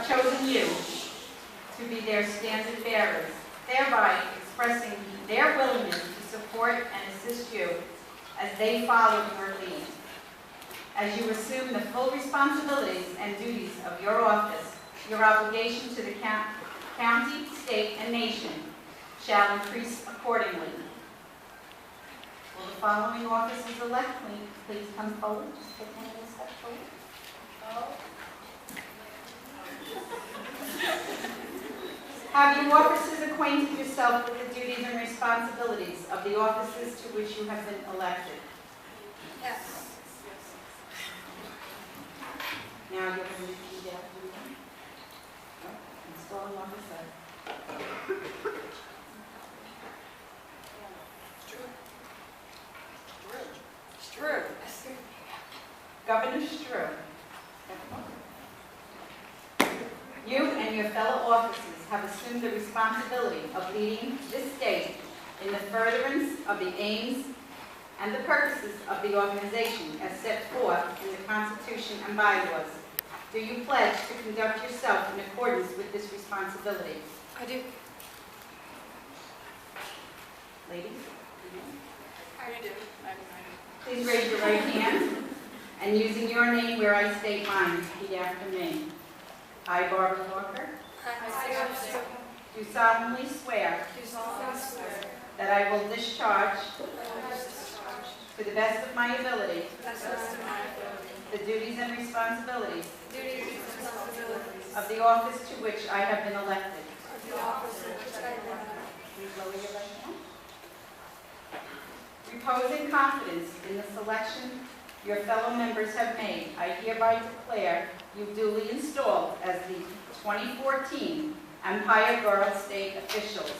have chosen you to be their standard bearers, thereby expressing their willingness to support and assist you as they follow your lead. As you assume the full responsibilities and duties of your office, your obligation to the county, state, and nation shall increase accordingly. Will the following officers elect please come forward? Just take one little step forward. Have you officers acquainted yourself with the duties and responsibilities of the offices to which you have been elected? Yes. Now you're going to repeat after me. Installing officer. True. Governor Strew. You and your fellow officers have assumed the responsibility of leading this state in the furtherance of the aims and the purposes of the organization as set forth in the Constitution and bylaws. Do you pledge to conduct yourself in accordance with this responsibility? I do. Ladies, I do. please raise your right hand and using your name where I state mine, repeat after me. I, Barbara Walker, do solemnly swear that I will discharge to the best of my ability the duties and responsibilities of the office to which I have been elected. Please lower your right hand. Reposing confidence in the selection your fellow members have made, I hereby declare you duly installed as the 2014 Empire Borough State Officials.